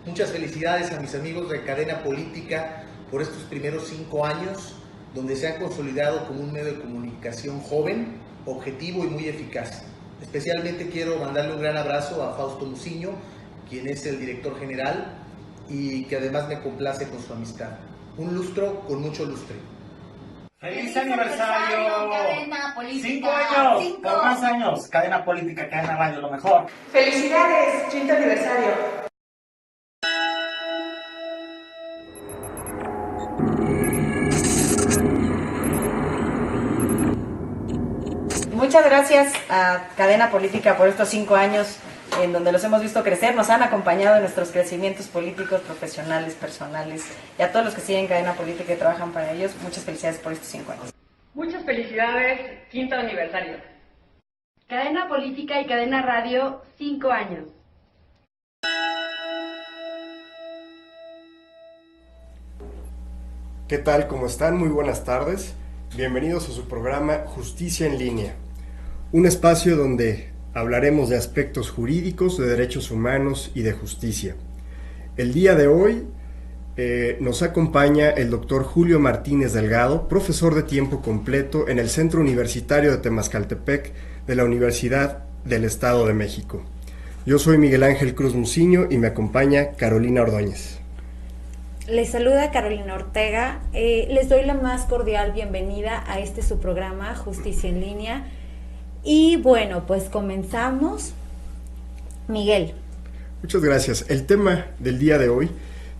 Muchas felicidades a mis amigos de Cadena Política por estos primeros 5 años, donde se han consolidado como un medio de comunicación joven, objetivo y muy eficaz. Especialmente quiero mandarle un gran abrazo a Fausto Muciño, quien es el director general y que además me complace con su amistad. Un lustro con mucho lustre. ¡Feliz aniversario! Cadena Política. 5 años, por más años. Cadena Política, Cadena Radio, lo mejor. ¡Felicidades! 5º aniversario. Muchas gracias a Cadena Política por estos 5 años en donde los hemos visto crecer, nos han acompañado en nuestros crecimientos políticos, profesionales, personales, y a todos los que siguen Cadena Política y trabajan para ellos, muchas felicidades por estos 5 años. Muchas felicidades, 5º aniversario. Cadena Política y Cadena Radio, 5 años. ¿Qué tal? ¿Cómo están? Muy buenas tardes. Bienvenidos a su programa Justicia en Línea, un espacio donde hablaremos de aspectos jurídicos, de derechos humanos y de justicia. El día de hoy nos acompaña el doctor Julio Martínez Delgado, profesor de tiempo completo en el Centro Universitario de Temascaltepec de la Universidad del Estado de México. Yo soy Miguel Ángel Cruz Muciño y me acompaña Carolina Ordóñez. Les saluda Carolina Ortega. Les doy la más cordial bienvenida a su programa Justicia en Línea. Y bueno, pues comenzamos. Miguel. Muchas gracias. El tema del día de hoy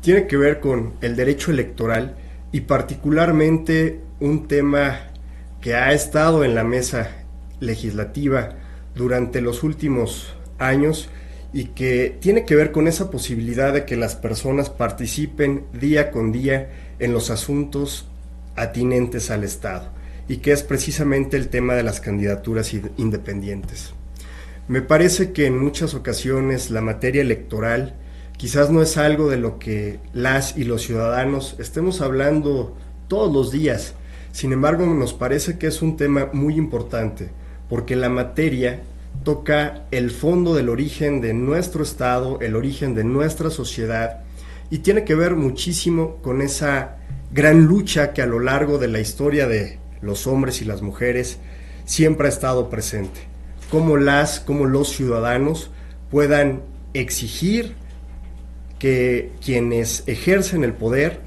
tiene que ver con el derecho electoral y particularmente un tema que ha estado en la mesa legislativa durante los últimos años y que tiene que ver con esa posibilidad de que las personas participen día con día en los asuntos atinentes al Estado, y que es precisamente el tema de las candidaturas independientes. Me parece que en muchas ocasiones la materia electoral quizás no es algo de lo que las y los ciudadanos estemos hablando todos los días. Sin embargo, nos parece que es un tema muy importante, porque la materia toca el fondo del origen de nuestro Estado, el origen de nuestra sociedad, y tiene que ver muchísimo con esa gran lucha que a lo largo de la historia de los hombres y las mujeres siempre ha estado presente. Cómo los ciudadanos puedan exigir que quienes ejercen el poder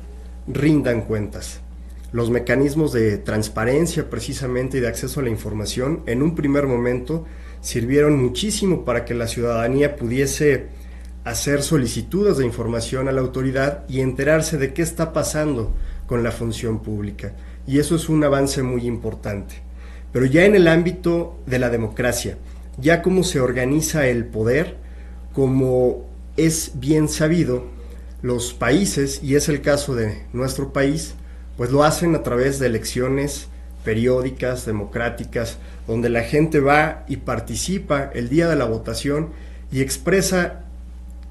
rindan cuentas. Los mecanismos de transparencia precisamente y de acceso a la información en un primer momento sirvieron muchísimo para que la ciudadanía pudiese hacer solicitudes de información a la autoridad y enterarse de qué está pasando con la función pública. Y eso es un avance muy importante. Pero ya en el ámbito de la democracia, ya cómo se organiza el poder, como es bien sabido, los países, y es el caso de nuestro país, pues lo hacen a través de elecciones periódicas, democráticas, donde la gente va y participa el día de la votación y expresa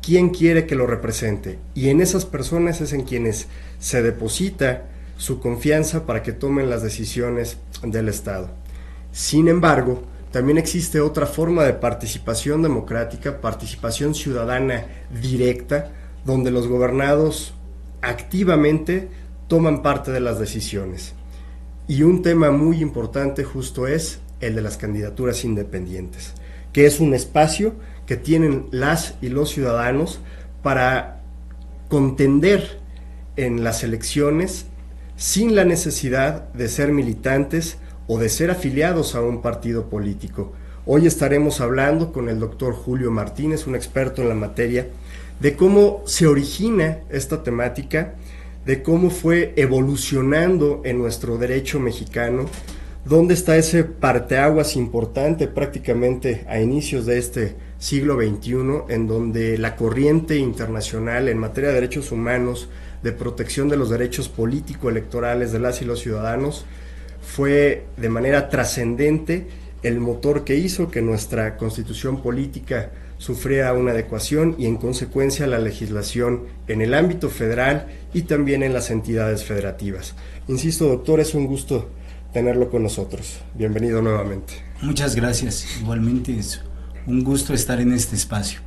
quién quiere que lo represente. Y en esas personas es en quienes se deposita su confianza para que tomen las decisiones del Estado. Sin embargo, también existe otra forma de participación democrática, participación ciudadana directa, donde los gobernados activamente toman parte de las decisiones. Y un tema muy importante justo es el de las candidaturas independientes, que es un espacio que tienen las y los ciudadanos para contender en las elecciones sin la necesidad de ser militantes o de ser afiliados a un partido político. Hoy estaremos hablando con el doctor Julio Martínez, un experto en la materia, de cómo se origina esta temática, de cómo fue evolucionando en nuestro derecho mexicano, dónde está ese parteaguas importante prácticamente a inicios de este siglo XXI, en donde la corriente internacional en materia de derechos humanos, de protección de los derechos político-electorales de las y los ciudadanos, fue de manera trascendente el motor que hizo que nuestra constitución política sufriera una adecuación y en consecuencia la legislación en el ámbito federal y también en las entidades federativas. Insisto, doctor, es un gusto tenerlo con nosotros. Bienvenido nuevamente. Muchas gracias. Igualmente es un gusto estar en este espacio.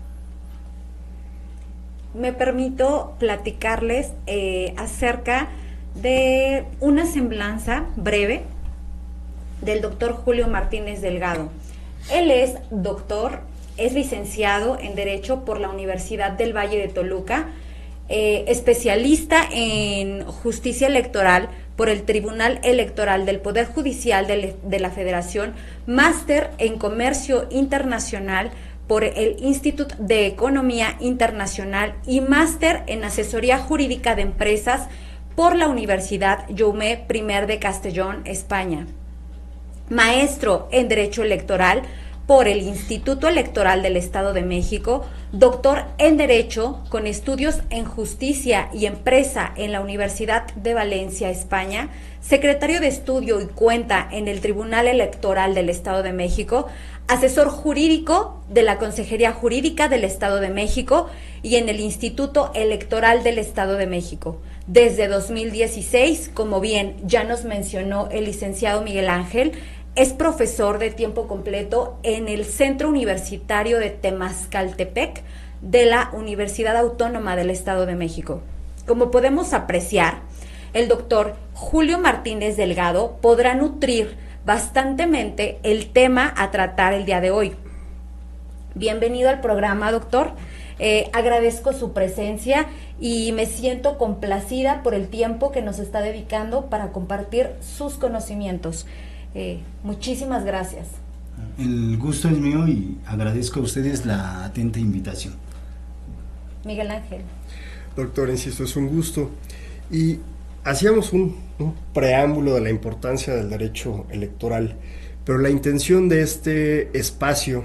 Me permito platicarles acerca de una semblanza breve del doctor Julio Martínez Delgado. Él es doctor, es licenciado en Derecho por la Universidad del Valle de Toluca, especialista en justicia electoral por el Tribunal Electoral del Poder Judicial de la Federación, máster en Comercio Internacional por el Instituto de Economía Internacional y máster en Asesoría Jurídica de Empresas por la Universidad Jaume I de Castellón, España. Maestro en Derecho Electoral por el Instituto Electoral del Estado de México, doctor en Derecho con estudios en Justicia y Empresa en la Universidad de Valencia, España, secretario de Estudio y Cuenta en el Tribunal Electoral del Estado de México, asesor jurídico de la Consejería Jurídica del Estado de México y en el Instituto Electoral del Estado de México. Desde 2016, como bien ya nos mencionó el licenciado Miguel Ángel, es profesor de tiempo completo en el Centro Universitario de Temazcaltepec de la Universidad Autónoma del Estado de México. Como podemos apreciar, el doctor Julio Martínez Delgado podrá nutrir bastantemente el tema a tratar el día de hoy. Bienvenido al programa, doctor. Agradezco su presencia y me siento complacida por el tiempo que nos está dedicando para compartir sus conocimientos. Muchísimas gracias. El gusto es mío y agradezco a ustedes la atenta invitación. Miguel Ángel. Doctor, insisto, es un gusto. Y hacíamos un preámbulo de la importancia del derecho electoral, pero la intención de este espacio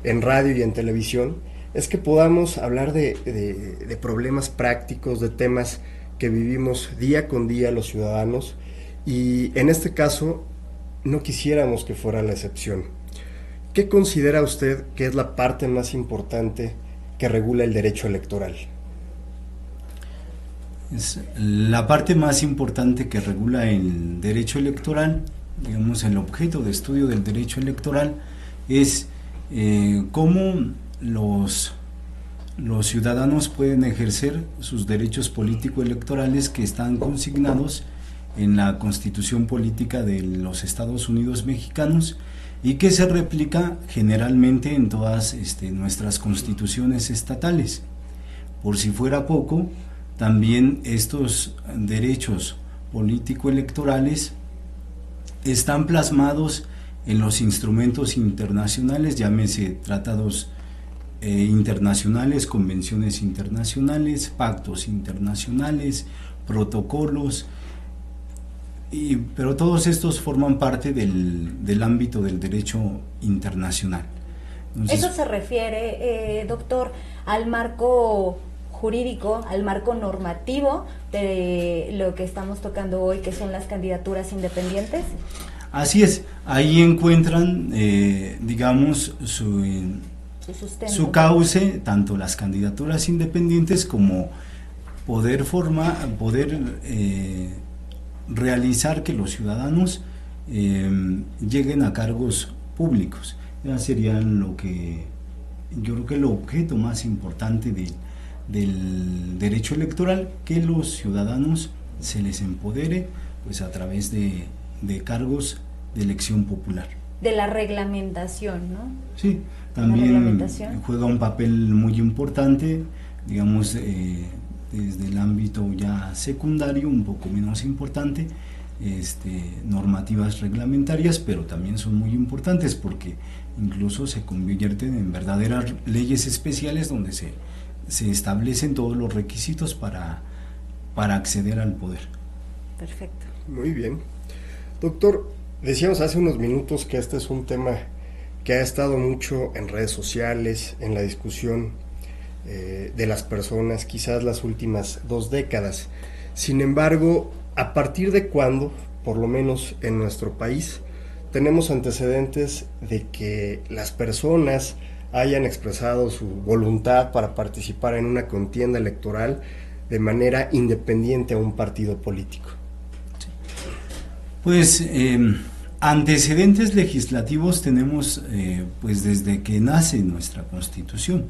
en radio y en televisión es que podamos hablar de problemas prácticos, de temas que vivimos día con día los ciudadanos, y en este caso no quisiéramos que fuera la excepción. ¿Qué considera usted que es la parte más importante que regula el derecho electoral? La parte más importante que regula el derecho electoral, digamos el objeto de estudio del derecho electoral, es cómo los ciudadanos pueden ejercer sus derechos político-electorales que están consignados en la Constitución Política de los Estados Unidos Mexicanos y que se replica generalmente en todas nuestras constituciones estatales. Por si fuera poco, también estos derechos político-electorales están plasmados en los instrumentos internacionales, llámese tratados internacionales, convenciones internacionales, pactos internacionales, protocolos, pero todos estos forman parte del ámbito del derecho internacional. Entonces, ¿eso se refiere, doctor, al marco jurídico, al marco normativo de lo que estamos tocando hoy, que son las candidaturas independientes? Así es, ahí encuentran, digamos, su cauce, tanto las candidaturas independientes como poder realizar que los ciudadanos lleguen a cargos públicos. Ya serían yo creo que el objeto más importante del derecho electoral, que los ciudadanos se les empodere pues a través de cargos de elección popular. De la reglamentación, ¿no? Sí, también juega un papel muy importante, digamos, desde el ámbito ya secundario, un poco menos importante, normativas reglamentarias, pero también son muy importantes porque incluso se convierten en verdaderas leyes especiales donde se establecen todos los requisitos para acceder al poder. Perfecto. Muy bien. Doctor, decíamos hace unos minutos que este es un tema que ha estado mucho en redes sociales, en la discusión de las personas, quizás las últimas 2 décadas. Sin embargo, ¿a partir de cuándo, por lo menos en nuestro país, tenemos antecedentes de que las personas hayan expresado su voluntad para participar en una contienda electoral de manera independiente a un partido político? Pues antecedentes legislativos tenemos pues desde que nace nuestra Constitución,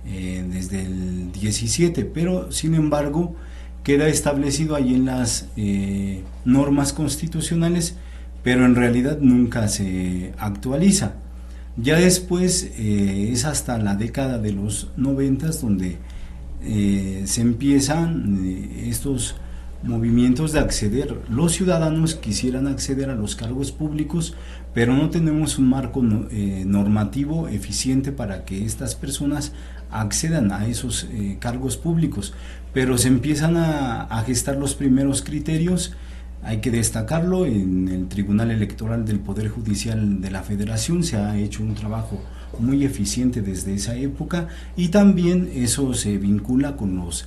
desde el 17, pero sin embargo queda establecido ahí en las normas constitucionales, pero en realidad nunca se actualiza. Ya después es hasta la década de los 90 donde se empiezan estos movimientos de acceder. Los ciudadanos quisieran acceder a los cargos públicos, pero no tenemos un marco normativo eficiente para que estas personas accedan a esos cargos públicos, pero se empiezan a gestar los primeros criterios. Hay que destacarlo, en el Tribunal Electoral del Poder Judicial de la Federación se ha hecho un trabajo muy eficiente desde esa época, y también eso se vincula con los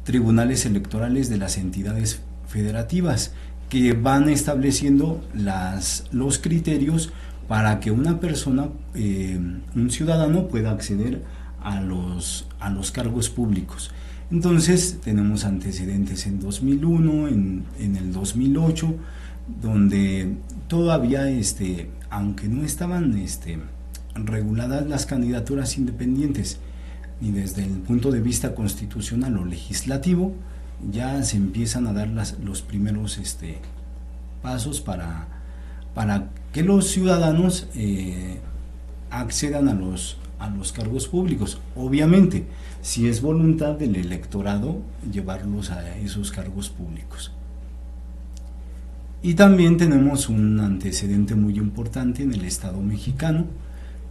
tribunales electorales de las entidades federativas, que van estableciendo los criterios para que una persona, un ciudadano, pueda acceder a los cargos públicos. Entonces tenemos antecedentes en 2001, en el 2008, donde todavía, aunque no estaban reguladas las candidaturas independientes, ni desde el punto de vista constitucional o legislativo, ya se empiezan a dar los primeros pasos para que los ciudadanos accedan a los cargos públicos. Obviamente, si es voluntad del electorado llevarlos a esos cargos públicos. Y también tenemos un antecedente muy importante en el Estado mexicano,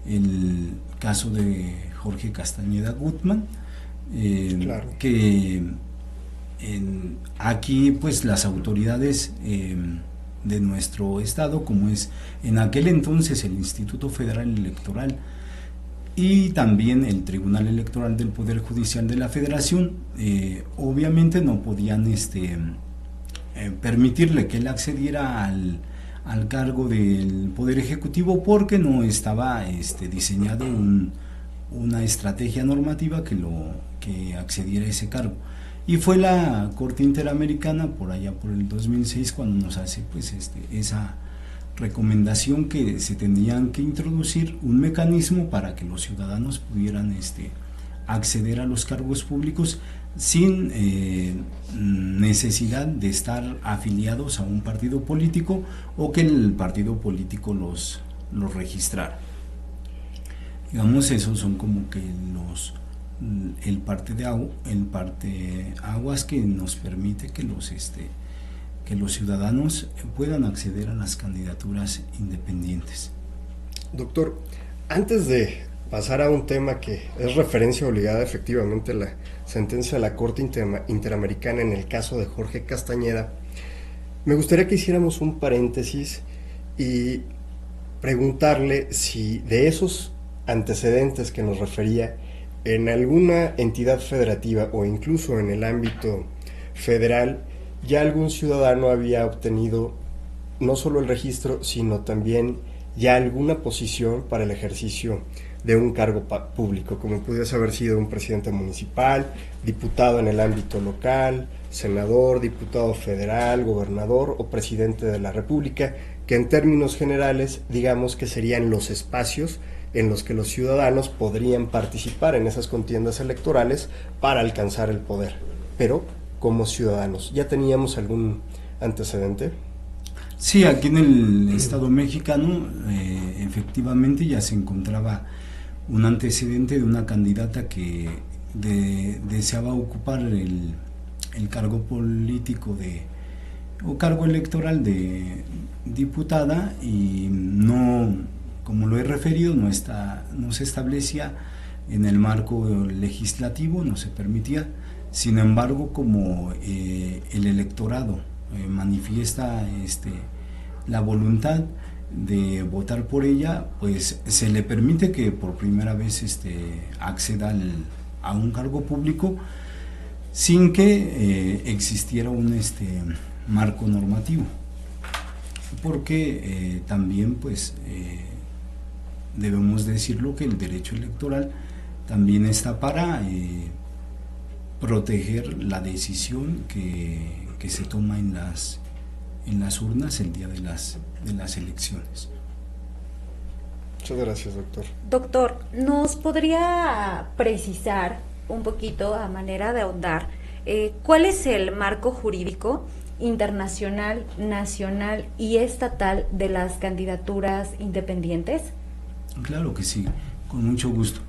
el caso de Jorge Castañeda Gutmann, claro, que aquí pues las autoridades de nuestro estado, como es en aquel entonces el Instituto Federal Electoral y también el Tribunal Electoral del Poder Judicial de la Federación, obviamente no podían permitirle que él accediera al cargo del Poder Ejecutivo, porque no estaba diseñado una estrategia normativa que accediera a ese cargo. Y fue la Corte Interamericana por allá por el 2006 cuando nos hace pues esa recomendación que se tendrían que introducir un mecanismo para que los ciudadanos pudieran acceder a los cargos públicos sin necesidad de estar afiliados a un partido político o que el partido político los registrara. Digamos, esos son como que el parte aguas que nos permite que los ciudadanos puedan acceder a las candidaturas independientes. Doctor, antes de pasar a un tema que es referencia obligada, efectivamente, la sentencia de la Corte Interamericana en el caso de Jorge Castañeda, me gustaría que hiciéramos un paréntesis y preguntarle si de esos antecedentes que nos refería, en alguna entidad federativa o incluso en el ámbito federal, ya algún ciudadano había obtenido no solo el registro, sino también ya alguna posición para el ejercicio de un cargo público, como pudiese haber sido un presidente municipal, diputado en el ámbito local, senador, diputado federal, gobernador o presidente de la República, que en términos generales digamos que serían los espacios en los que los ciudadanos podrían participar en esas contiendas electorales para alcanzar el poder, pero como ciudadanos. ¿Ya teníamos algún antecedente? Sí, aquí en el Estado mexicano efectivamente ya se encontraba un antecedente de una candidata que deseaba ocupar el cargo político o cargo electoral de diputada, y no, como lo he referido, no se establecía en el marco legislativo, no se permitía. Sin embargo, como el electorado manifiesta la voluntad de votar por ella, pues se le permite que por primera vez acceda a un cargo público sin que existiera un marco normativo, porque también pues debemos decirlo que el derecho electoral también está para proteger la decisión que se toma en en las urnas el día de las elecciones. Muchas gracias, doctor. Doctor, ¿nos podría precisar un poquito, a manera de ahondar, cuál es el marco jurídico internacional, nacional y estatal de las candidaturas independientes? Claro que sí, con mucho gusto.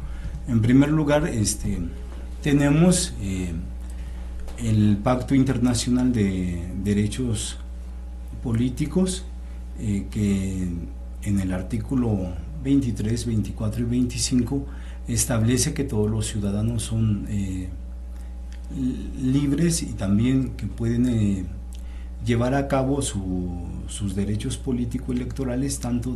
En primer lugar, tenemos el Pacto Internacional de Derechos Políticos, que en el artículo 23, 24 y 25 establece que todos los ciudadanos son libres y también que pueden llevar a cabo sus derechos político-electorales tanto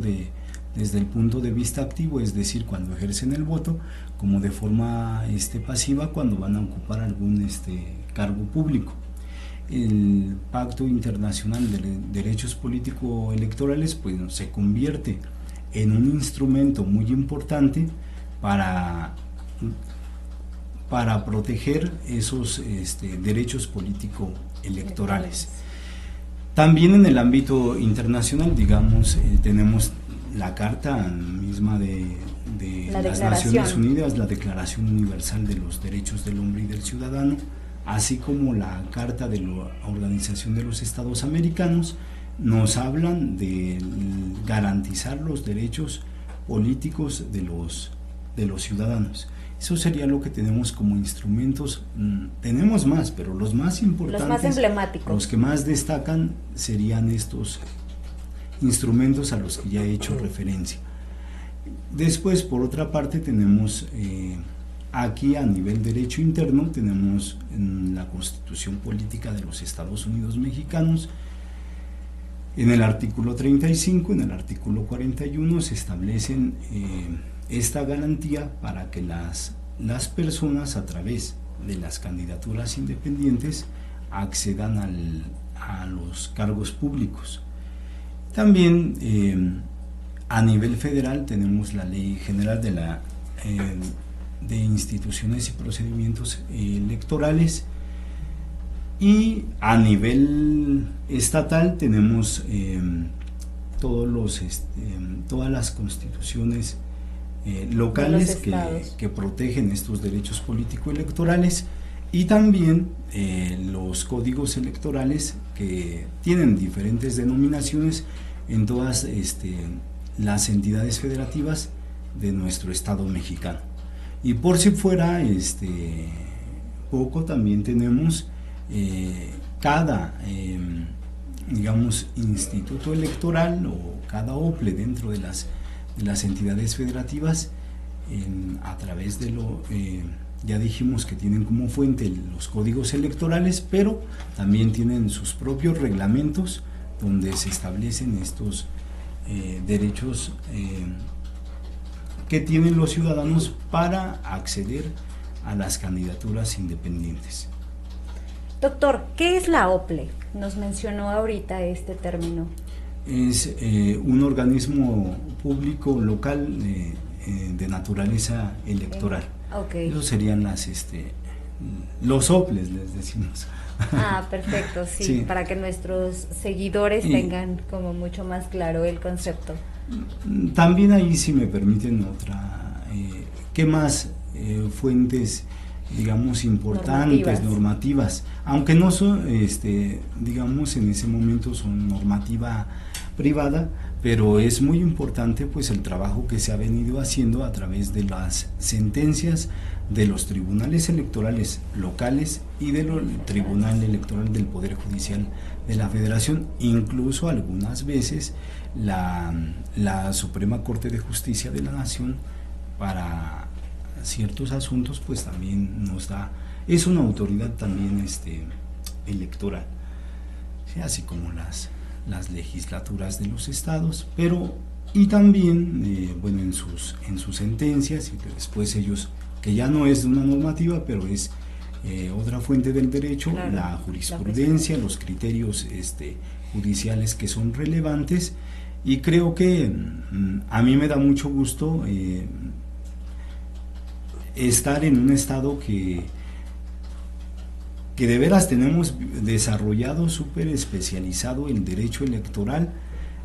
desde el punto de vista activo, es decir, cuando ejercen el voto, como de forma pasiva cuando van a ocupar algún cargo público. El Pacto Internacional de Derechos Político-Electorales pues se convierte en un instrumento muy importante para proteger esos derechos político-electorales. También en el ámbito internacional, digamos, tenemos la Carta misma de las Naciones Unidas, la Declaración Universal de los Derechos del Hombre y del Ciudadano, así como la Carta de la Organización de los Estados Americanos, nos hablan de garantizar los derechos políticos de los ciudadanos. Eso sería lo que tenemos como instrumentos. Tenemos más, pero los más importantes, los más emblemáticos, los que más destacan serían estos instrumentos a los que ya he hecho referencia. Después, por otra parte, tenemos aquí a nivel derecho interno, tenemos en la Constitución Política de los Estados Unidos Mexicanos, en el artículo 35, en el artículo 41 se establecen esta garantía para que las personas a través de las candidaturas independientes accedan a los cargos públicos. También a nivel federal tenemos la Ley General de Instituciones y Procedimientos Electorales, y a nivel estatal tenemos todas las constituciones locales que protegen estos derechos político-electorales, y también los códigos electorales que tienen diferentes denominaciones en todas las entidades federativas de nuestro Estado mexicano. Y por si fuera poco, también tenemos cada digamos instituto electoral o cada OPLE dentro de las entidades federativas, a través de ya dijimos que tienen como fuente los códigos electorales, pero también tienen sus propios reglamentos donde se establecen estos derechos que tienen los ciudadanos para acceder a las candidaturas independientes. Doctor, ¿qué es la OPLE? Nos mencionó ahorita este término. Es un organismo público local de naturaleza electoral. Okay. Esos serían los OPLES, les decimos. Ah, perfecto, sí, para que nuestros seguidores tengan como mucho más claro el concepto. También ahí, si me permiten ¿qué más fuentes, digamos, importantes, normativas, aunque no son, digamos, en ese momento son normativa privada, pero es muy importante pues el trabajo que se ha venido haciendo a través de las sentencias de los tribunales electorales locales y del Tribunal Electoral del Poder Judicial de la Federación, incluso algunas veces la Suprema Corte de Justicia de la Nación, para ciertos asuntos pues también nos da, es una autoridad también electoral, ¿sí? Así como las legislaturas de los estados, pero y también bueno, en sus sentencias, y después ellos, que ya no es una normativa, pero es otra fuente del derecho, claro, la jurisprudencia, los criterios judiciales que son relevantes, y creo que a mí me da mucho gusto estar en un estado que que de veras tenemos desarrollado, súper especializado el derecho electoral,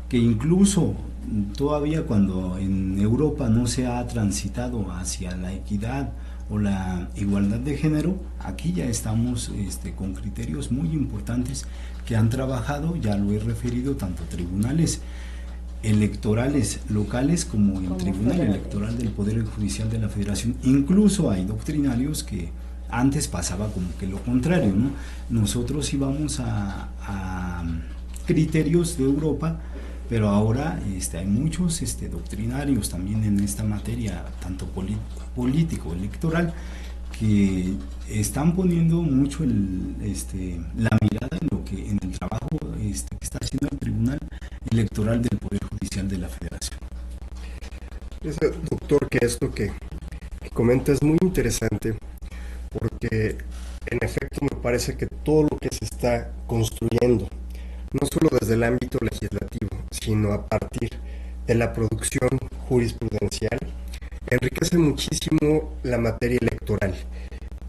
que incluso todavía cuando en Europa no se ha transitado hacia la equidad o la igualdad de género, aquí ya estamos con criterios muy importantes que han trabajado, ya lo he referido, tanto tribunales electorales locales como el Tribunal Electoral del Poder Judicial de la Federación. Incluso hay doctrinarios que antes pasaba como que lo contrario, ¿no? Nosotros íbamos a criterios de Europa, pero ahora hay muchos doctrinarios también en esta materia, tanto político, electoral, que están poniendo mucho la mirada en el trabajo que está haciendo el Tribunal Electoral del Poder Judicial de la Federación. Doctor, que esto que comenta es muy interesante, porque en efecto me parece que todo lo que se está construyendo, no solo desde el ámbito legislativo, sino a partir de la producción jurisprudencial, enriquece muchísimo la materia electoral.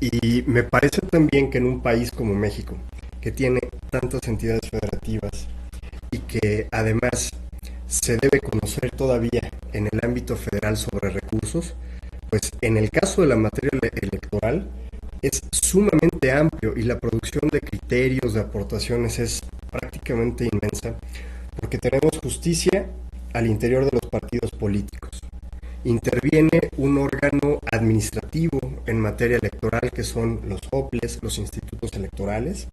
Y me parece también que en un país como México, que tiene tantas entidades federativas y que además se debe conocer todavía en el ámbito federal sobre recursos, pues en el caso de la materia electoral es sumamente amplio y la producción de criterios, de aportaciones es prácticamente inmensa, porque tenemos justicia al interior de los partidos políticos. Interviene un órgano administrativo en materia electoral que son los OPLES, los institutos electorales.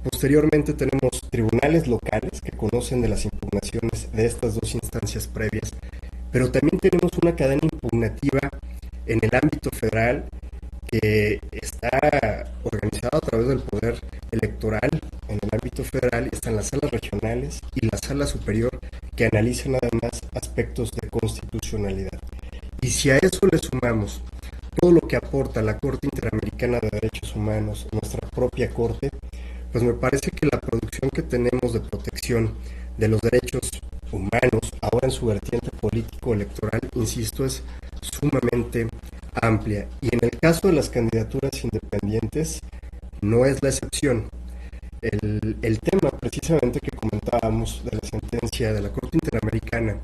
Posteriormente tenemos tribunales locales que conocen de las impugnaciones de estas dos instancias previas, pero también tenemos una cadena impugnativa en el ámbito federal que está organizada a través del poder electoral en el ámbito federal, están las salas regionales y la sala superior que analizan además aspectos de constitucionalidad. Y si a eso le sumamos todo lo que aporta la Corte Interamericana de Derechos Humanos, nuestra propia Corte, pues me parece que la producción que tenemos de protección de los derechos humanos, ahora en su vertiente político-electoral, insisto, es sumamente amplia. Y en el caso de las candidaturas independientes, no es la excepción. El tema precisamente que comentábamos de la sentencia de la Corte Interamericana,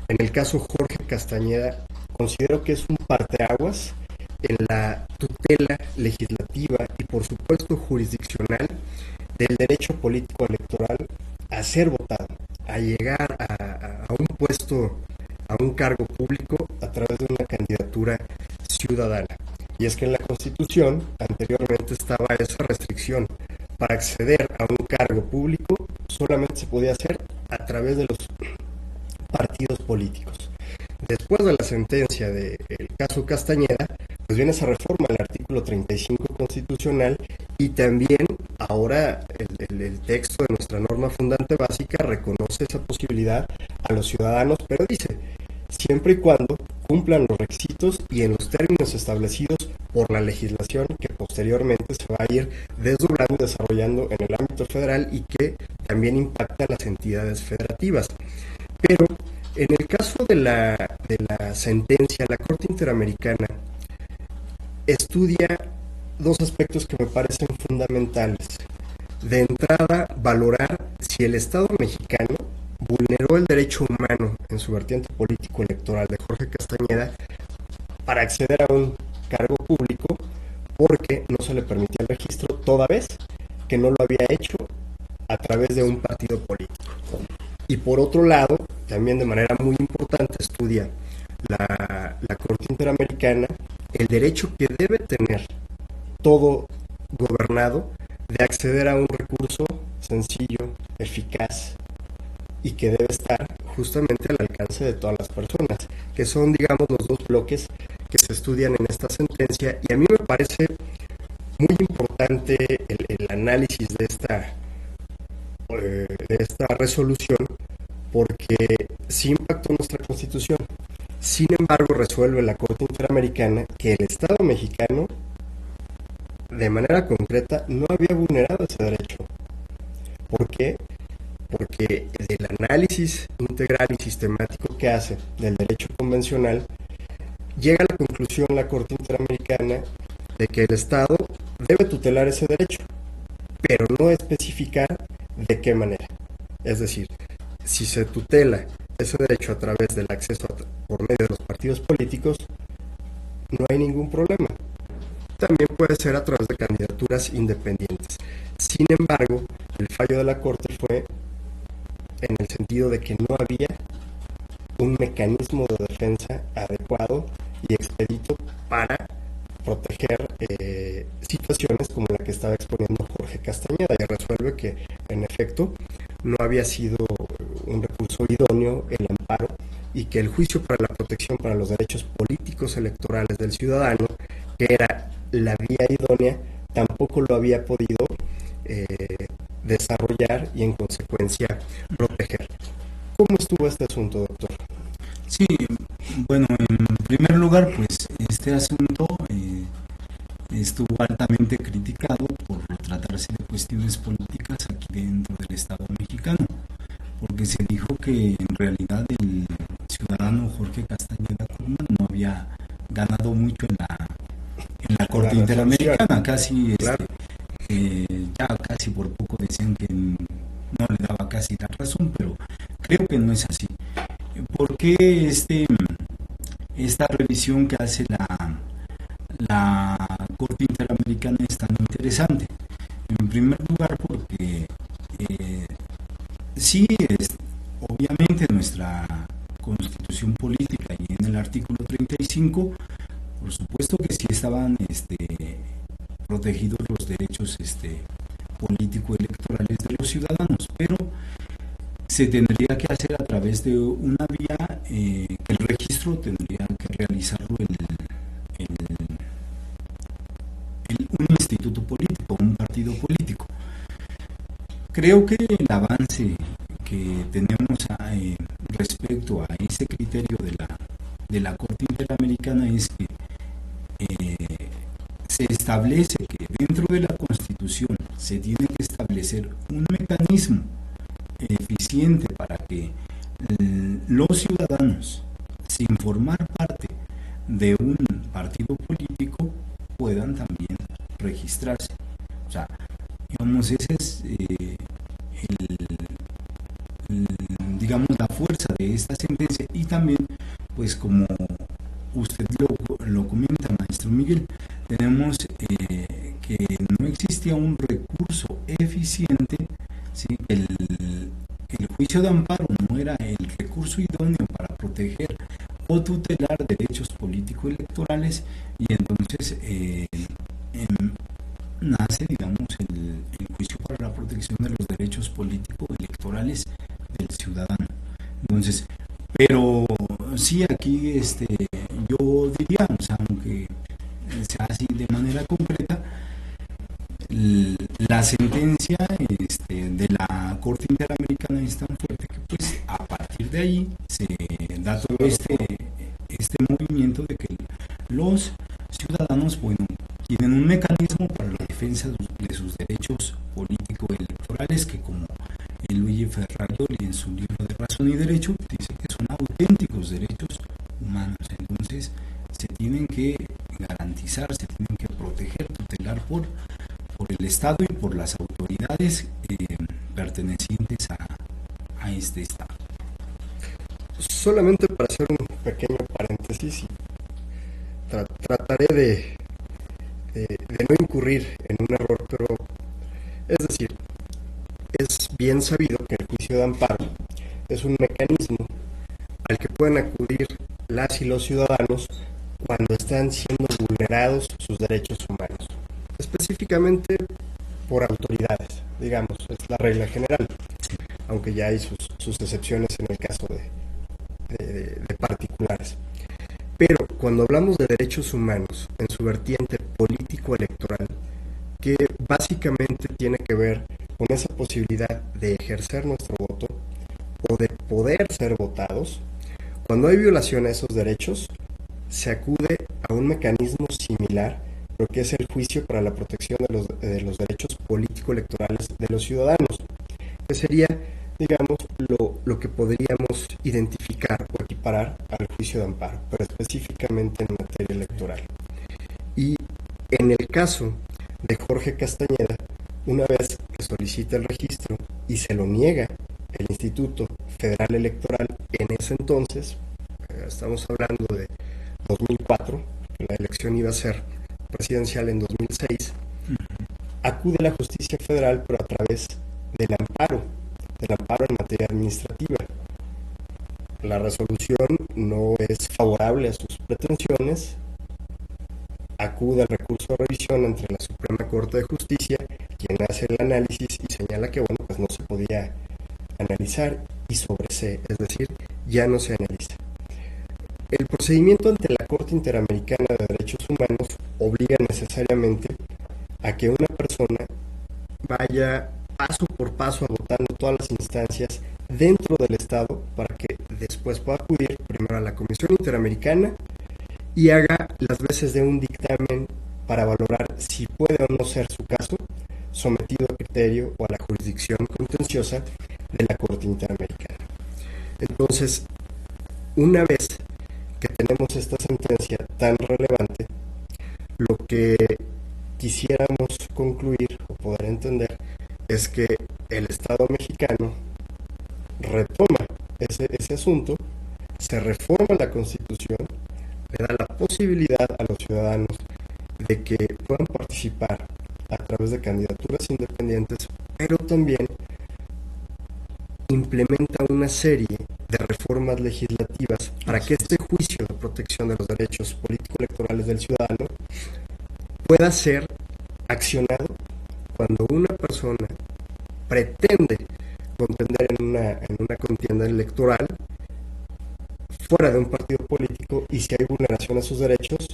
en el caso Jorge Castañeda, considero que es un parteaguas en la tutela legislativa y por supuesto jurisdiccional del derecho político electoral a ser votado, a llegar a un puesto, a un cargo público a través de una candidatura ciudadana. Y es que en la Constitución anteriormente estaba esa restricción. Para acceder a un cargo público solamente se podía hacer a través de los partidos políticos. Después de la sentencia del caso Castañeda, pues viene esa reforma al artículo 35 constitucional y también ahora el texto de nuestra norma fundante básica reconoce esa posibilidad a los ciudadanos, pero dice, siempre y cuando cumplan los requisitos y en los términos establecidos por la legislación que posteriormente se va a ir desdoblando y desarrollando en el ámbito federal y que también impacta a las entidades federativas. Pero en el caso de la sentencia, la Corte Interamericana estudia dos aspectos que me parecen fundamentales. De entrada, valorar si el Estado mexicano vulneró el derecho humano en su vertiente político-electoral de Jorge Castañeda para acceder a un cargo público porque no se le permitía el registro, toda vez que no lo había hecho a través de un partido político. Y por otro lado, también de manera muy importante estudia la Corte Interamericana el derecho que debe tener todo gobernado de acceder a un recurso sencillo, eficaz y que debe estar justamente al alcance de todas las personas, que son, digamos, los dos bloques que se estudian en esta sentencia. Y a mí me parece muy importante el análisis de esta resolución, porque sí impactó nuestra Constitución. Sin embargo, resuelve la Corte Interamericana que el Estado mexicano, de manera concreta, no había vulnerado ese derecho. ¿Por qué? Porque del análisis integral y sistemático que hace del derecho convencional, llega a la conclusión la Corte Interamericana de que el Estado debe tutelar ese derecho, pero no especificar de qué manera. Es decir, si se tutela ese derecho a través del acceso por medio de los partidos políticos, no hay ningún problema. También puede ser a través de candidaturas independientes. Sin embargo, el fallo de la Corte fue en el sentido de que no había un mecanismo de defensa adecuado y expedito para proteger situaciones como la que estaba exponiendo Jorge Castañeda, y resuelve que, en efecto, no había sido un recurso idóneo el amparo y que el juicio para la protección para los derechos políticos electorales del ciudadano, que era la vía idónea, tampoco lo había podido desarrollar y en consecuencia proteger. ¿Cómo estuvo este asunto, doctor? Sí, bueno, en primer lugar, pues este asunto estuvo altamente criticado por tratarse de cuestiones políticas aquí dentro del Estado mexicano, porque se dijo que en realidad el ciudadano Jorge Castañeda Krugman no había ganado mucho en la Corte Interamericana, casi claro. Ya casi por poco decían que no le daba casi la razón, pero creo que no es así. ¿Por qué esta revisión que hace la Corte Interamericana es tan interesante? En primer lugar, porque sí, obviamente nuestra Constitución política y en el artículo 35, por supuesto que sí estaban protegidos los derechos político-electorales de los ciudadanos, pero se tendría que hacer a través de una vía que el registro tendría que realizarlo un instituto político, un partido político. Creo que el avance que tenemos respecto a ese criterio de la Corte Interamericana es que se establece que dentro de la Constitución se tiene que establecer un mecanismo eficiente para que los ciudadanos, sin formar parte de un partido político, puedan también registrarse. O sea, digamos, ese es digamos, la fuerza de esta sentencia. Y también, pues como usted lo comenta, maestro Miguel, tenemos que no existía un recurso eficiente, ¿sí? El juicio de amparo no era el recurso idóneo para proteger o tutelar derechos político-electorales, y entonces nace, digamos, el juicio para la protección de los derechos político-electorales del ciudadano. Entonces, pero sí, aquí yo diría, o sea, aunque sea así de manera concreta, la sentencia de la Corte Interamericana es tan fuerte que, pues, a partir de ahí se da todo este movimiento de que los ciudadanos, bueno, tienen un mecanismo para la defensa de sus derechos político-electorales que, como Luigi Ferrarioli en su libro de Razón y Derecho dice que son auténticos derechos humanos. Entonces se tienen que garantizar, se tienen que proteger, tutelar por el Estado y por las autoridades pertenecientes a este Estado. Solamente para hacer un pequeño paréntesis, y trataré de no incurrir en un error, pero es decir, es bien sabido que el juicio de amparo es un mecanismo al que pueden acudir las y los ciudadanos cuando están siendo vulnerados sus derechos humanos, específicamente por autoridades, digamos, es la regla general, aunque ya hay sus excepciones en el caso de particulares. Pero cuando hablamos de derechos humanos en su vertiente político-electoral, que básicamente tiene que ver con esa posibilidad de ejercer nuestro voto o de poder ser votados, cuando hay violación a esos derechos, se acude a un mecanismo similar, lo que es el juicio para la protección de los derechos político-electorales de los ciudadanos, que sería, digamos, lo que podríamos identificar o equiparar al juicio de amparo, pero específicamente en materia electoral. Y en el caso de Jorge Castañeda, una vez que solicita el registro y se lo niega el Instituto Federal Electoral en ese entonces, estamos hablando de 2004, la elección iba a ser presidencial en 2006, acude a la justicia federal, pero a través del amparo en materia administrativa. La resolución no es favorable a sus pretensiones, acude al recurso de revisión ante la Suprema Corte de Justicia, quien hace el análisis y señala que bueno, pues no se podía analizar y sobresee, es decir, ya no se analiza. El procedimiento ante la Corte Interamericana de Derechos Humanos obliga necesariamente a que una persona vaya paso por paso agotando todas las instancias dentro del Estado para que después pueda acudir primero a la Comisión Interamericana y haga las veces de un dictamen para valorar si puede o no ser su caso sometido a criterio o a la jurisdicción contenciosa de la Corte Interamericana. Entonces, una vez que tenemos esta sentencia tan relevante, lo que quisiéramos concluir o poder entender es que el Estado mexicano retoma ese asunto, se reforma la Constitución, le da la posibilidad a los ciudadanos de que puedan participar a través de candidaturas independientes, pero también implementa una serie de reformas legislativas para que este juicio de protección de los derechos político-electorales del ciudadano pueda ser accionado cuando una persona pretende contender en una contienda electoral fuera de un partido político, y si hay vulneración a sus derechos,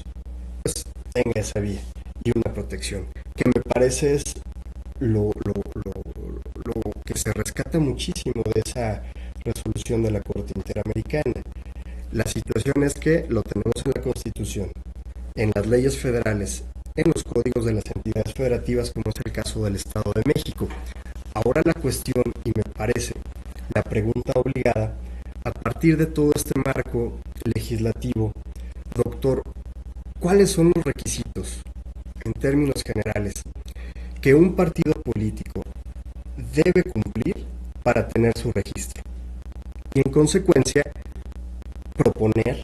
pues tenga esa vía y una protección, que me parece es lo que se rescata muchísimo de esa resolución de la Corte Interamericana. La situación es que lo tenemos en la Constitución, en las leyes federales, en los códigos de las entidades federativas, como es el caso del Estado de México. Ahora la cuestión, y me parece la pregunta obligada, a partir de todo este marco legislativo, doctor, ¿cuáles son los requisitos, en términos generales, que un partido político debe cumplir para tener su registro? Y en consecuencia, proponer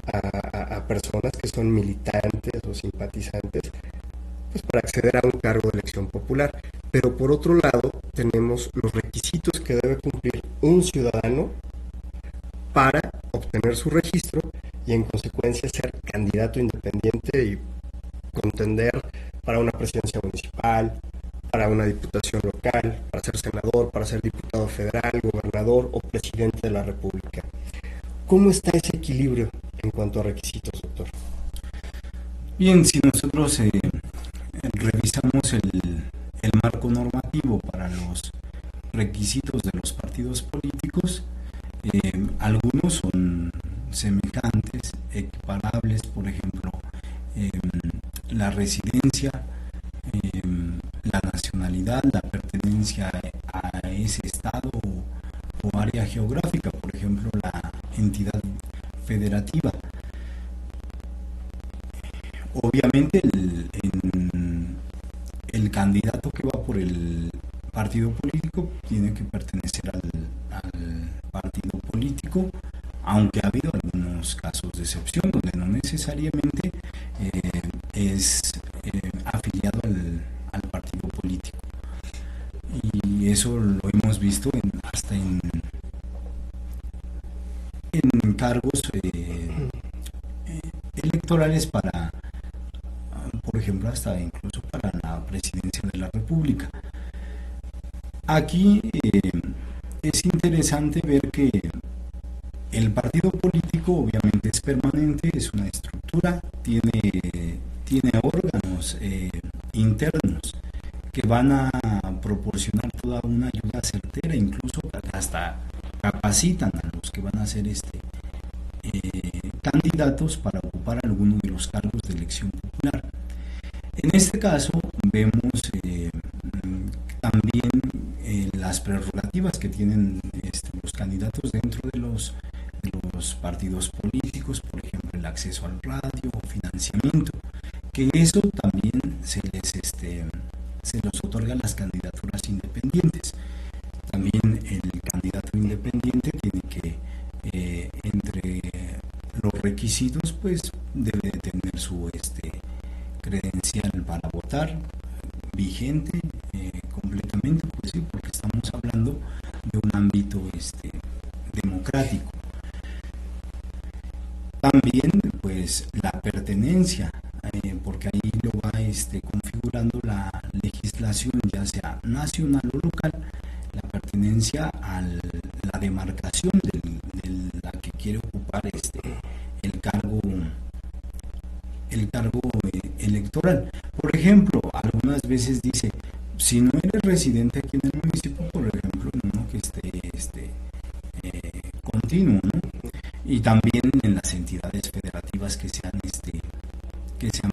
a personas que son militantes o simpatizantes, pues para acceder a un cargo de elección popular. Pero por otro lado, tenemos los requisitos que debe cumplir un ciudadano para obtener su registro y en consecuencia ser candidato independiente y contender para una presidencia municipal, para una diputación local, para ser senador, para ser diputado federal, gobernador o presidente de la República. ¿Cómo está ese equilibrio en cuanto a requisitos, doctor? Bien, si nosotros revisamos el marco normativo para los requisitos de los partidos políticos, algunos son semejantes, equiparables, por ejemplo, la residencia, la nacionalidad, la pertenencia a ese estado o área geográfica, por ejemplo, la entidad federativa. Obviamente el candidato que va por el partido político tiene que pertenecer al partido político, aunque ha habido algunos casos de excepción donde no necesariamente es afiliado al partido político, y eso lo hemos visto hasta en cargos electorales para, por ejemplo, hasta incluso para la presidencia de la República. Aquí es interesante ver que el partido político obviamente es permanente, es una estructura, tiene órganos internos que van a proporcionar toda una ayuda certera, incluso hasta capacitan a los que van a ser candidatos para ocupar alguno de los cargos de elección popular. En este caso vemos también las prerrogativas que tienen los candidatos dentro de los partidos políticos, por ejemplo el acceso al radio o financiamiento, que eso también se les independiente tiene que, entre los requisitos, pues debe de tener su credencial para votar vigente completamente, pues sí, porque estamos hablando de un ámbito democrático. También pues la pertenencia, porque ahí lo va configurando la legislación, ya sea nacional o local, la pertenencia a la demarcación de la que quiere ocupar el cargo electoral. Por ejemplo, algunas veces dice, si no eres residente aquí en el municipio, por ejemplo, ¿no?, que esté continuo, ¿no? Y también en las entidades federativas que sean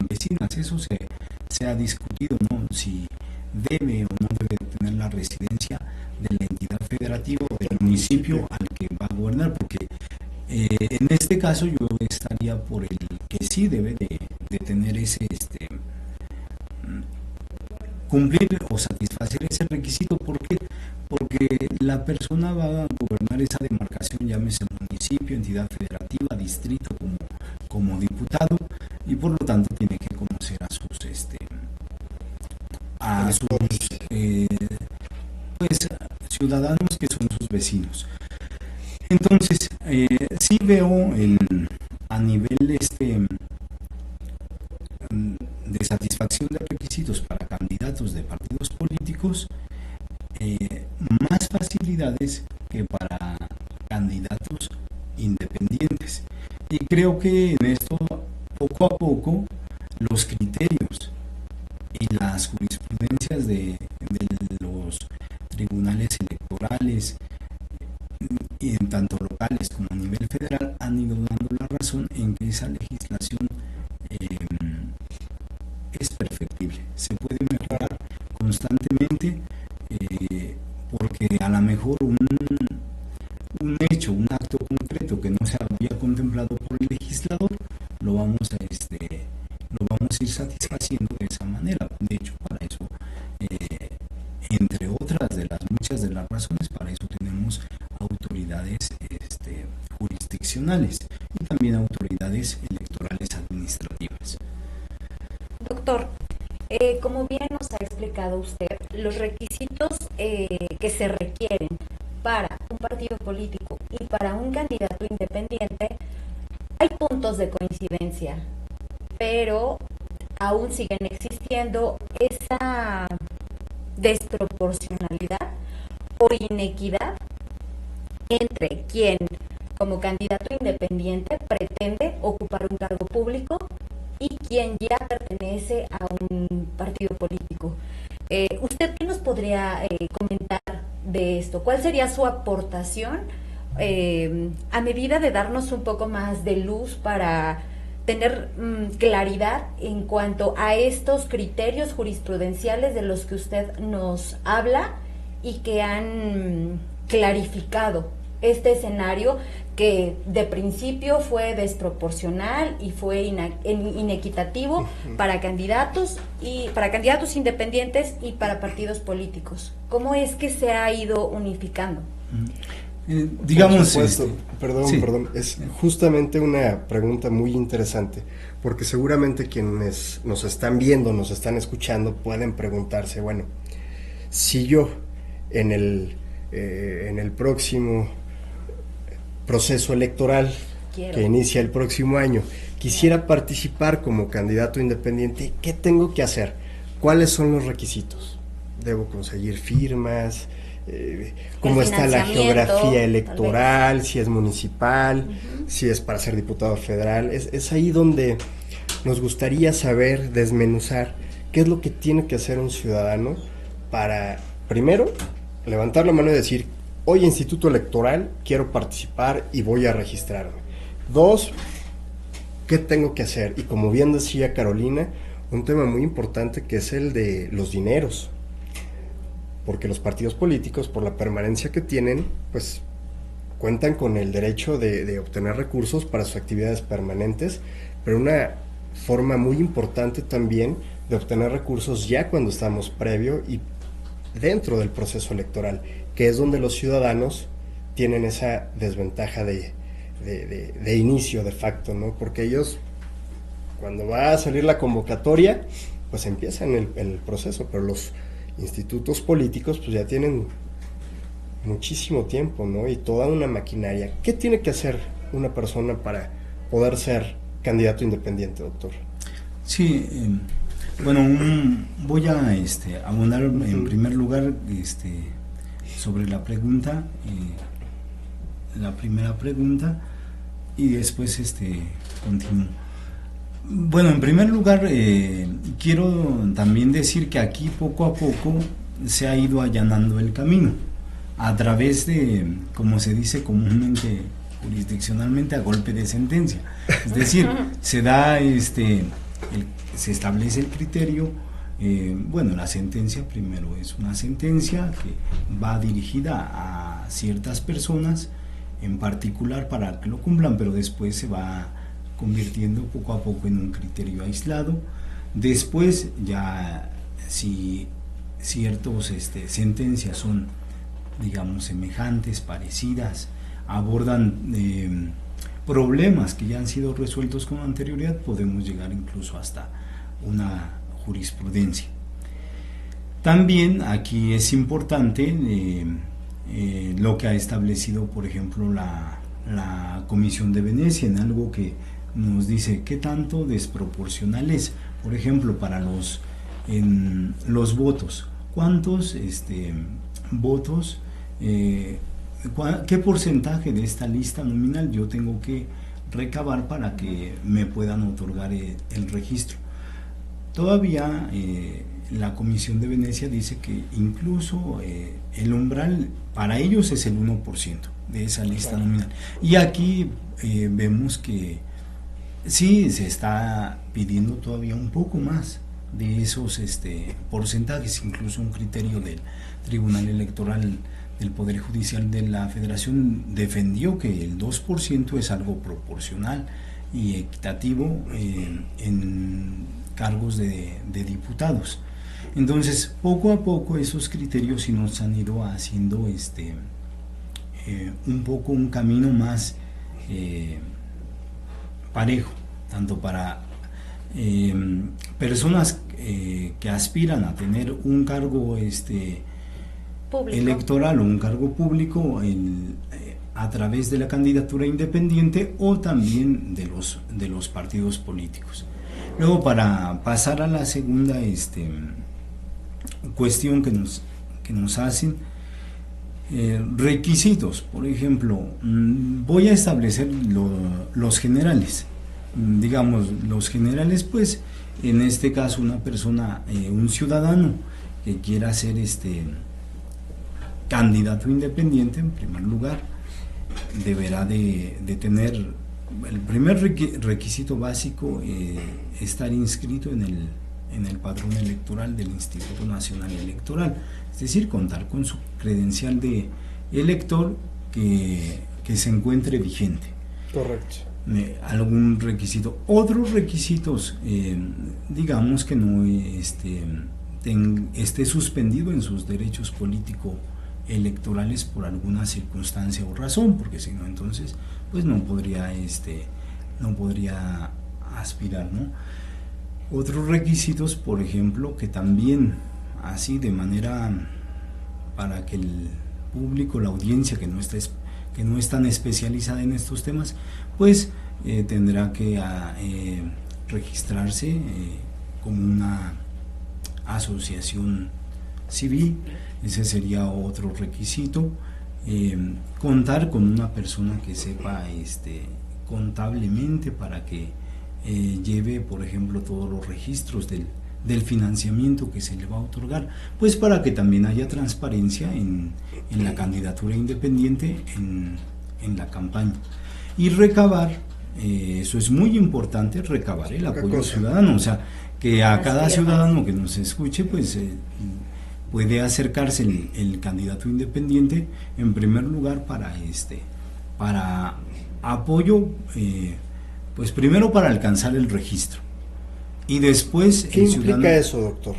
vecinas. Eso se ha discutido, ¿no?, si debe o no debe tener la residencia de la entidad federativa o del municipio al que va a gobernar, porque en este caso yo estaría por el que sí debe de tener cumplir o satisfacer ese requisito. ¿Por qué? Porque la persona va a gobernar esa demarcación, llámese municipio, entidad federativa, distrito, como diputado, y por lo tanto tiene que conocer a sus ciudadanos que son sus vecinos. Entonces, sí veo a nivel de satisfacción de requisitos para candidatos de partidos políticos, más facilidades que para candidatos independientes. Y creo que en esto, poco a poco, los criterios y las jurisprudencias de los tribunales electorales, y en tanto locales como a nivel federal, han ido dando la razón en que esa legislación es perfectible, se puede mejorar constantemente, porque a lo mejor un hecho, un acto concreto que no se había contemplado por el legislador, lo vamos a ir satisfaciendo de esa manera. De hecho, para eso, entre otras de las muchas de las razones, para eso tenemos autoridades jurisdiccionales y también autoridades electorales administrativas. Doctor, como bien nos ha explicado usted, los requisitos que se requieren para un partido político y para un candidato independiente, hay puntos de coincidencia, pero aún siguen existiendo esa desproporcionalidad o inequidad entre quien como candidato independiente pretende ocupar un cargo público y quien ya pertenece a un partido político. ¿Usted qué nos podría comentar de esto? ¿Cuál sería su aportación a medida de darnos un poco más de luz para tener claridad en cuanto a estos criterios jurisprudenciales de los que usted nos habla y que han clarificado este escenario que de principio fue desproporcional y fue inequitativo para candidatos independientes y para partidos políticos? ¿Cómo es que se ha ido unificando? Digamos, perdón, es justamente una pregunta muy interesante, porque seguramente quienes nos están viendo, nos están escuchando, pueden preguntarse, bueno, si yo en el próximo proceso electoral que inicia el próximo año quisiera participar como candidato independiente, ¿qué tengo que hacer? ¿Cuáles son los requisitos? ¿Debo conseguir firmas? ¿Cómo está la geografía electoral? Si es municipal, si es para ser diputado federal. Es ahí donde nos gustaría saber, desmenuzar qué es lo que tiene que hacer un ciudadano para, primero, levantar la mano y decir: hoy Instituto Electoral, quiero participar y voy a registrarme. 2, ¿qué tengo que hacer? Y como bien decía Carolina, un tema muy importante que es el de los dineros, porque los partidos políticos, por la permanencia que tienen, pues cuentan con el derecho de obtener recursos para sus actividades permanentes, pero una forma muy importante también de obtener recursos ya cuando estamos previo y dentro del proceso electoral, que es donde los ciudadanos tienen esa desventaja de inicio de facto, ¿no? Porque ellos, cuando va a salir la convocatoria, pues empiezan el proceso, pero los institutos políticos pues ya tienen muchísimo tiempo, ¿no? Y toda una maquinaria. ¿Qué tiene que hacer una persona para poder ser candidato independiente, doctor? Sí, bueno, voy a abundar en primer lugar sobre la pregunta, la primera pregunta, y después continúo. Bueno, en primer lugar, quiero también decir que aquí poco a poco se ha ido allanando el camino a través de, como se dice comúnmente, jurisdiccionalmente, a golpe de sentencia. Es decir, se da se establece el criterio. Bueno, la sentencia primero es una sentencia que va dirigida a ciertas personas en particular para que lo cumplan, pero después se va convirtiendo poco a poco en un criterio aislado. Después ya, si ciertas sentencias son, digamos, semejantes, parecidas, abordan problemas que ya han sido resueltos con anterioridad, podemos llegar incluso hasta una jurisprudencia. También aquí es importante lo que ha establecido, por ejemplo, la Comisión de Venecia, en algo que nos dice qué tanto desproporcional es, por ejemplo, para los votos, cuántos votos, qué porcentaje de esta lista nominal yo tengo que recabar para que me puedan otorgar el registro. Todavía la Comisión de Venecia dice que incluso el umbral para ellos es el 1% de esa lista nominal. Y aquí vemos que sí se está pidiendo todavía un poco más de esos porcentajes, incluso un criterio del Tribunal Electoral del Poder Judicial de la Federación defendió que el 2% es algo proporcional y equitativo en cargos de diputados. Entonces, poco a poco esos criterios sí nos han ido haciendo un poco un camino más parejo, tanto para personas que aspiran a tener un cargo electoral o un cargo público a través de la candidatura independiente, o también de los partidos políticos. Luego, para pasar a la segunda cuestión que nos hacen, requisitos, por ejemplo, voy a establecer los generales. Digamos, los generales, pues, en este caso una persona, un ciudadano que quiera ser candidato independiente, en primer lugar, deberá de tener el primer requisito básico, estar inscrito en el padrón electoral del Instituto Nacional Electoral, es decir, contar con su credencial de elector que se encuentre vigente. Correcto. Algún requisito. Otros requisitos, digamos que no esté suspendido en sus derechos político-electorales por alguna circunstancia o razón, porque si no, entonces pues no podría aspirar, ¿no? Otros requisitos, por ejemplo, que también así de manera para que el público, la audiencia que no es tan especializada en estos temas, pues tendrá que registrarse como una asociación civil. Ese sería otro requisito. Contar con una persona que sepa contablemente para que lleve, por ejemplo, todos los registros del financiamiento que se le va a otorgar, pues para que también haya transparencia en la candidatura independiente, en la campaña. Y recabar, eso es muy importante, recabar el apoyo ciudadano, o sea, que a cada ciudadano que nos escuche, pues puede acercarse el candidato independiente, en primer lugar para apoyo, pues primero para alcanzar el registro, y después ¿Qué implica eso, doctor?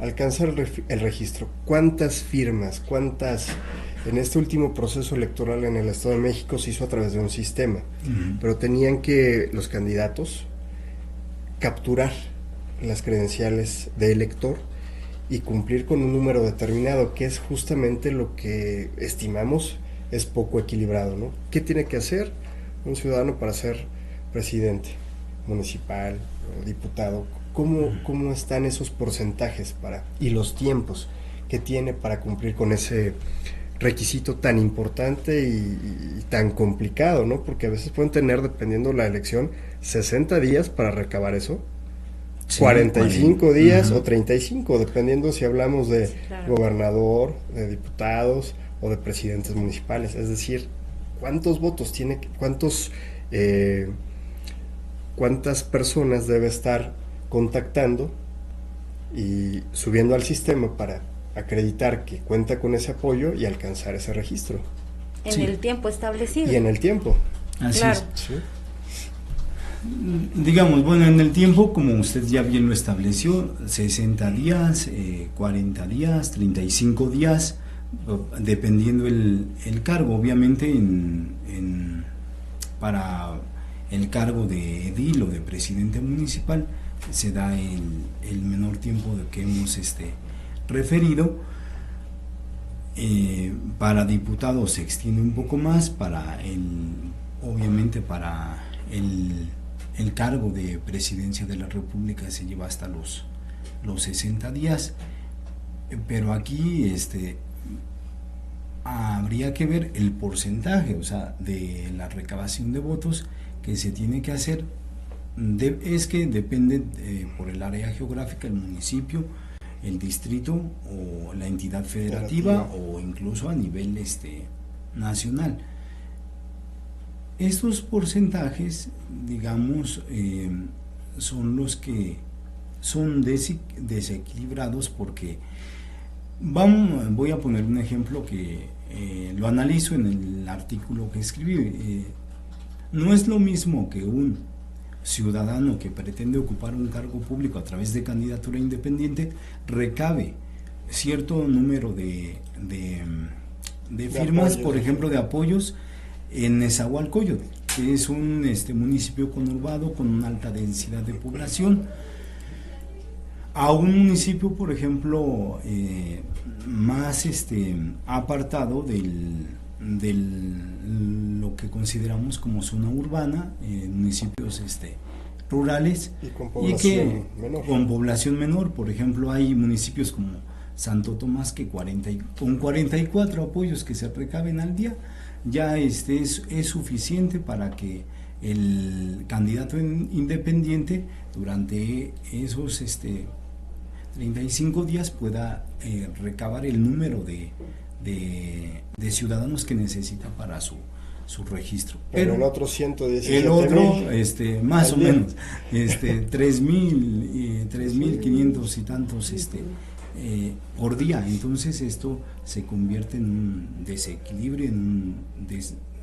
Alcanzar el registro. ¿Cuántas firmas, cuántas En este último proceso electoral en el Estado de México se hizo a través de un sistema, pero tenían que los candidatos capturar las credenciales de elector y cumplir con un número determinado, que es justamente lo que estimamos es poco equilibrado, ¿no? ¿Qué tiene que hacer un ciudadano para ser presidente municipal o diputado? ¿Cómo están esos porcentajes y los tiempos que tiene para cumplir con ese requisito tan importante y tan complicado, ¿no? Porque a veces pueden tener, dependiendo la elección, 60 días para recabar eso, sí, 45 días o 35, dependiendo si hablamos de gobernador, de diputados o de presidentes municipales. Es decir, ¿cuántos votos tiene, cuántas personas debe estar contactando y subiendo al sistema para acreditar que cuenta con ese apoyo y alcanzar ese registro? En el tiempo establecido. Y en el tiempo. Así es. Sí. Digamos, bueno, en el tiempo, como usted ya bien lo estableció, 60 días, 40 días, 35 días, dependiendo el cargo. Obviamente para el cargo de edil o de presidente municipal se da el menor tiempo de que hemos referido. Para diputados se extiende un poco más, obviamente para el cargo de presidencia de la República se lleva hasta los 60 días, pero aquí habría que ver el porcentaje, o sea, de la recabación de votos que se tiene que hacer. Es que depende por el área geográfica, el municipio, el distrito o la entidad federativa o incluso a nivel nacional. Estos porcentajes, digamos, son los que son desequilibrados porque voy a poner un ejemplo que lo analizo en el artículo que escribí. No es lo mismo que un ciudadano que pretende ocupar un cargo público a través de candidatura independiente recabe cierto número de firmas, por ejemplo, de apoyos en Nezahualcóyotl, que es un municipio conurbado con una alta densidad de población, a un municipio, por ejemplo, más apartado de lo que consideramos como zona urbana, municipios rurales y con población menor. Por ejemplo, hay municipios como Santo Tomás que con 44 apoyos que se recaben al día ya es suficiente para que el candidato independiente durante esos 35 días pueda recabar el número de ciudadanos que necesita para su registro. Pero el otro 117 el otro más o menos 3.500 y tantos por día. Entonces esto se convierte en un desequilibrio, en un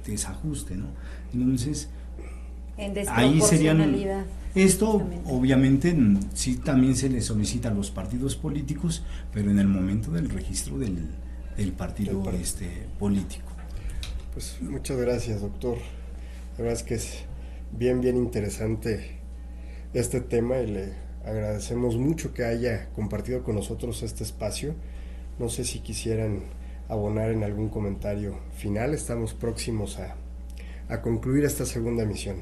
desajuste, ¿no? Entonces en ahí serían esto justamente. Obviamente sí también se le solicita a los partidos políticos, pero en el momento del registro del partido político. Pues muchas gracias, doctor. La verdad es que es bien interesante este tema y le agradecemos mucho que haya compartido con nosotros este espacio. No sé si quisieran abonar en algún comentario final. Estamos próximos a concluir esta segunda emisión.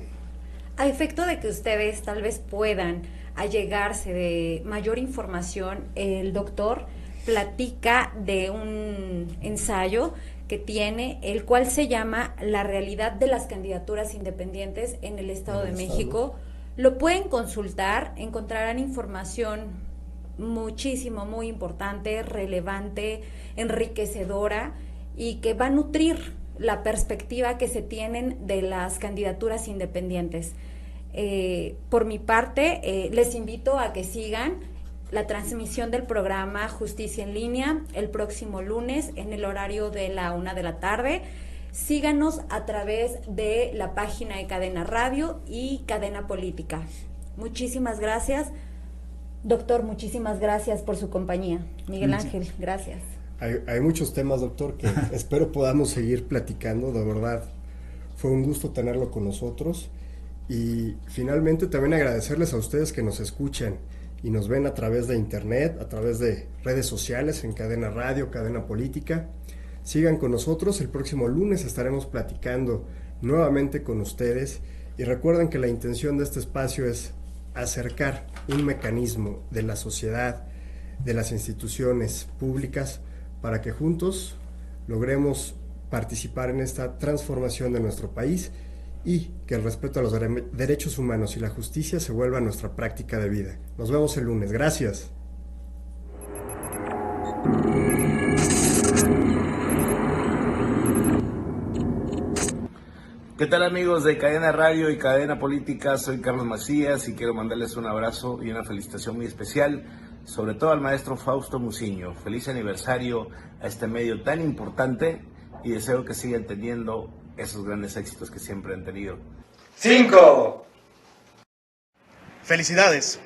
A efecto de que ustedes tal vez puedan allegarse de mayor información, el doctor platica de un ensayo que tiene, el cual se llama La realidad de las candidaturas independientes en el Estado de México. Lo pueden consultar, encontrarán información muy importante, relevante, enriquecedora y que va a nutrir la perspectiva que se tienen de las candidaturas independientes. Por mi parte, les invito a que sigan la transmisión del programa Justicia en Línea el próximo lunes en el horario de la 1 de la tarde. Síganos a través de la página de Cadena Radio y Cadena Política. Muchísimas gracias. Doctor, muchísimas gracias por su compañía. Miguel Ángel, gracias. Hay muchos temas, doctor, que espero podamos seguir platicando. De verdad, fue un gusto tenerlo con nosotros. Y finalmente también agradecerles a ustedes que nos escuchan y nos ven a través de internet, a través de redes sociales, en Cadena Radio, Cadena Política. Sigan con nosotros, el próximo lunes estaremos platicando nuevamente con ustedes. Y recuerden que la intención de este espacio es acercar un mecanismo de la sociedad, de las instituciones públicas, para que juntos logremos participar en esta transformación de nuestro país y que el respeto a los derechos humanos y la justicia se vuelva nuestra práctica de vida. Nos vemos el lunes. Gracias. ¿Qué tal, amigos de Cadena Radio y Cadena Política? Soy Carlos Macías y quiero mandarles un abrazo y una felicitación muy especial, sobre todo al maestro Fausto Muciño. Feliz aniversario a este medio tan importante y deseo que sigan teniendo esos grandes éxitos que siempre han tenido. 5. Felicidades.